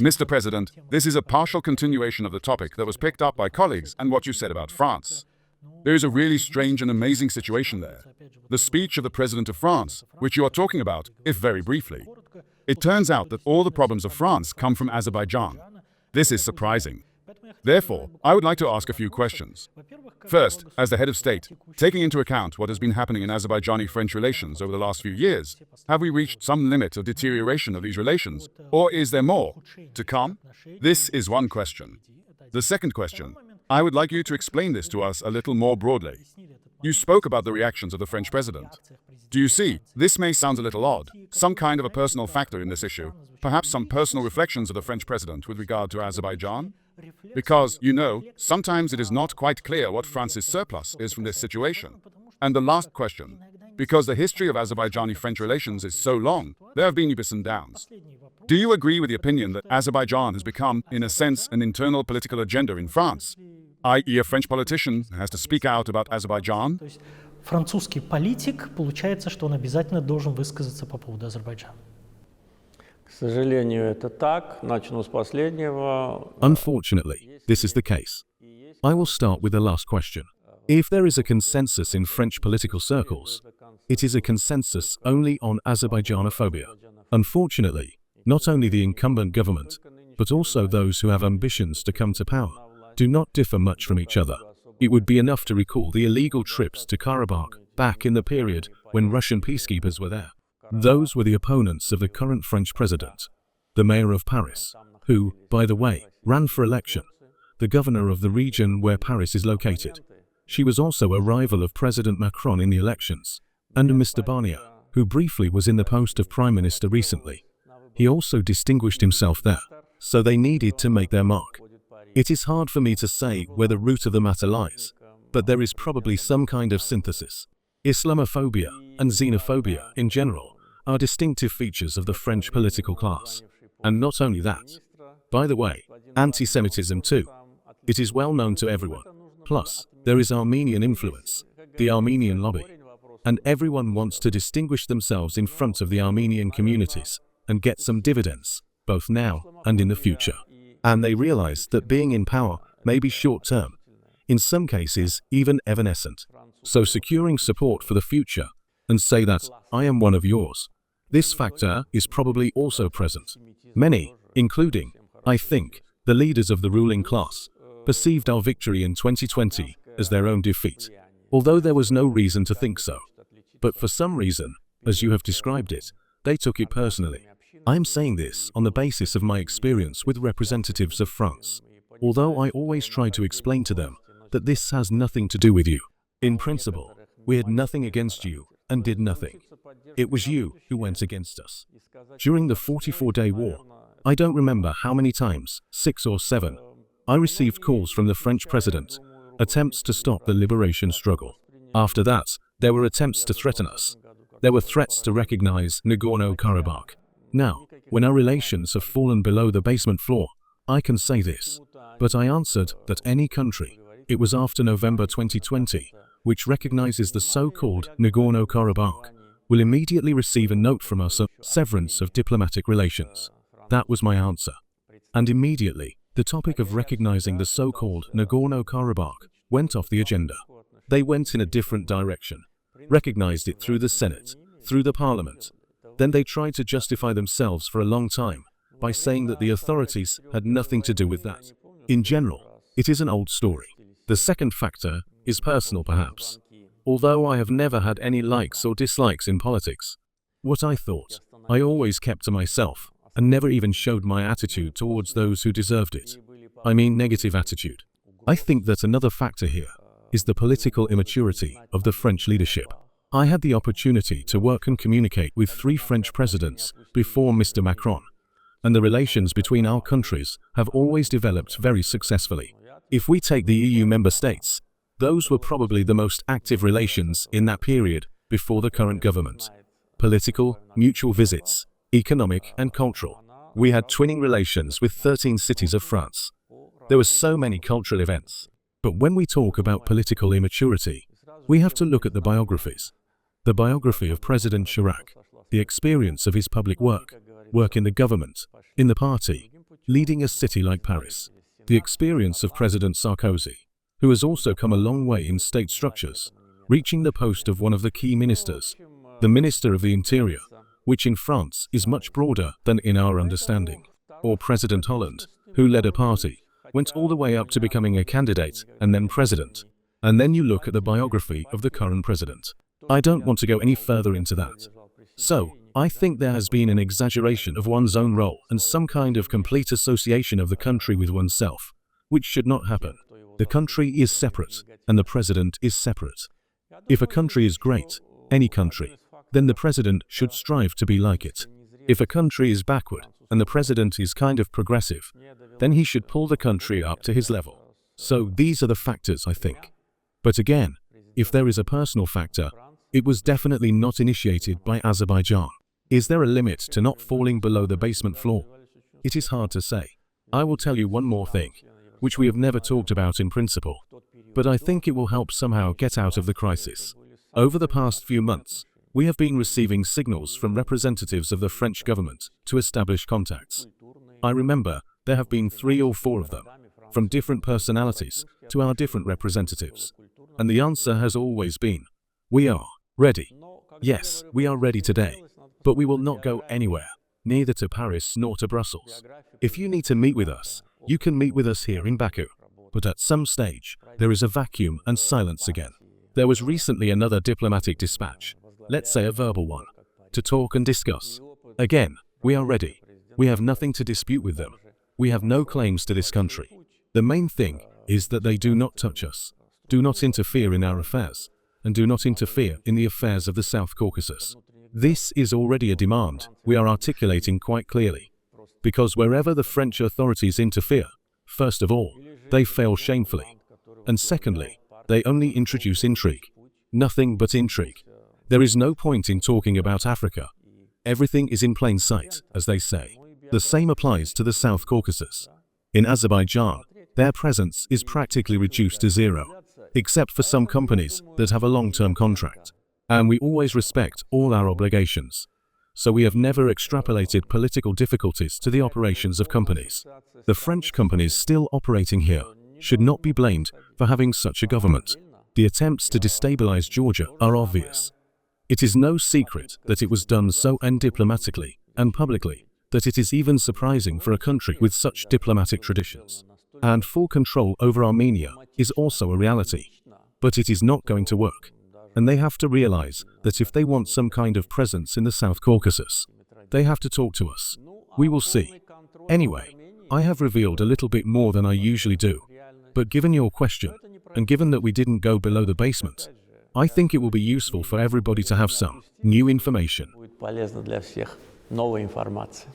Mr. President, this is a partial continuation of the topic that was picked up by colleagues and what you said about France. There is a really strange and amazing situation there. The speech of the President of France, which you are talking about, if very briefly. It turns out that all the problems of France come from Azerbaijan. This is surprising. Therefore, I would like to ask a few questions. First, as the head of state, taking into account what has been happening in Azerbaijani-French relations over the last few years, have we reached some limit of deterioration of these relations, or is there more to come? This is one question. The second question, I would like you to explain this to us a little more broadly. You spoke about the reactions of the French president. Do you see, this may sound a little odd, some kind of a personal factor in this issue, perhaps some personal reflections of the French president with regard to Azerbaijan? Because, you know, sometimes it is not quite clear what France's surplus is from this situation. And the last question, because the history of Azerbaijani-French relations is so long, there have been ups and downs. Do you agree with the opinion that Azerbaijan has become, in a sense, an internal political agenda in France? I.e., a French politician has to speak out about Azerbaijan? Французский политик, получается, что он обязательно должен высказаться по поводу Азербайджана. Unfortunately, this is the case. I will start with the last question. If there is a consensus in French political circles, it is a consensus only on Azerbaijanophobia. Unfortunately, not only the incumbent government, but also those who have ambitions to come to power, do not differ much from each other. It would be enough to recall the illegal trips to Karabakh back in the period when Russian peacekeepers were there. Those were the opponents of the current French president, the mayor of Paris, who, by the way, ran for election, the governor of the region where Paris is located. She was also a rival of President Macron in the elections, and Mr. Barnier, who briefly was in the post of prime minister recently. He also distinguished himself there, so they needed to make their mark. It is hard for me to say where the root of the matter lies, but there is probably some kind of synthesis. Islamophobia and xenophobia in general are distinctive features of the French political class. And not only that. By the way, anti-Semitism too. It is well known to everyone. Plus, there is Armenian influence, the Armenian lobby. And everyone wants to distinguish themselves in front of the Armenian communities and get some dividends, both now and in the future. And they realize that being in power may be short-term, in some cases even evanescent. So securing support for the future and say that, I am one of yours. This factor is probably also present. Many, including, I think, the leaders of the ruling class, perceived our victory in 2020 as their own defeat, although there was no reason to think so. But for some reason, as you have described it, they took it personally. I am saying this on the basis of my experience with representatives of France, although I always try to explain to them that this has nothing to do with you. In principle, we had nothing against you and did nothing. It was you who went against us. During the 44-day war, I don't remember how many times, 6 or 7, I received calls from the French president, attempts to stop the liberation struggle. After that, there were attempts to threaten us. There were threats to recognize Nagorno-Karabakh. Now, when our relations have fallen below the basement floor, I can say this. But I answered that any country, it was after November 2020, which recognizes the so-called Nagorno-Karabakh, will immediately receive a note from us of severance of diplomatic relations. That was my answer. And immediately, the topic of recognizing the so-called Nagorno-Karabakh went off the agenda. They went in a different direction, recognized it through the Senate, through the Parliament. Then they tried to justify themselves for a long time by saying that the authorities had nothing to do with that. In general, it is an old story. The second factor is personal perhaps. Although I have never had any likes or dislikes in politics, what I thought, I always kept to myself and never even showed my attitude towards those who deserved it. I mean negative attitude. I think that another factor here is the political immaturity of the French leadership. I had the opportunity to work and communicate with 3 French presidents before Mr. Macron, and the relations between our countries have always developed very successfully. If we take the EU member states, those were probably the most active relations in that period before the current government. Political, mutual visits, economic and cultural. We had twinning relations with 13 cities of France. There were so many cultural events. But when we talk about political immaturity, we have to look at the biographies. The biography of President Chirac, the experience of his public work, work in the government, in the party, leading a city like Paris. The experience of President Sarkozy, who has also come a long way in state structures, reaching the post of one of the key ministers, the Minister of the Interior, which in France is much broader than in our understanding. Or President Hollande, who led a party, went all the way up to becoming a candidate and then president. And then you look at the biography of the current president. I don't want to go any further into that. So, I think there has been an exaggeration of one's own role and some kind of complete association of the country with oneself, which should not happen. The country is separate, and the president is separate. If a country is great, any country, then the president should strive to be like it. If a country is backward, and the president is kind of progressive, then he should pull the country up to his level. So these are the factors, I think. But again, if there is a personal factor, it was definitely not initiated by Azerbaijan. Is there a limit to not falling below the basement floor? It is hard to say. I will tell you one more thing, which we have never talked about in principle, but I think it will help somehow get out of the crisis. Over the past few months, we have been receiving signals from representatives of the French government to establish contacts. I remember there have been 3 or 4 of them, from different personalities to our different representatives. And the answer has always been, we are ready. Yes, we are ready today, but we will not go anywhere, neither to Paris nor to Brussels. If you need to meet with us, you can meet with us here in Baku. But at some stage, there is a vacuum and silence again. There was recently another diplomatic dispatch, let's say a verbal one, to talk and discuss. Again, we are ready. We have nothing to dispute with them. We have no claims to this country. The main thing is that they do not touch us, do not interfere in our affairs, and do not interfere in the affairs of the South Caucasus. This is already a demand we are articulating quite clearly, because wherever the French authorities interfere, first of all, they fail shamefully, and secondly, they only introduce intrigue. Nothing but intrigue. There is no point in talking about Africa. Everything is in plain sight, as they say. The same applies to the South Caucasus. In Azerbaijan, their presence is practically reduced to zero, except for some companies that have a long-term contract. And we always respect all our obligations. So we have never extrapolated political difficulties to the operations of companies. The French companies still operating here should not be blamed for having such a government. The attempts to destabilize Georgia are obvious. It is no secret that it was done so undiplomatically and publicly that it is even surprising for a country with such diplomatic traditions. And full control over Armenia is also a reality. But it is not going to work. And they have to realize that if they want some kind of presence in the South Caucasus, they have to talk to us. We will see. Anyway, I have revealed a little bit more than I usually do. But given your question, and given that we didn't go below the basement, I think it will be useful for everybody to have some new information. Будет полезно для всех новая информация.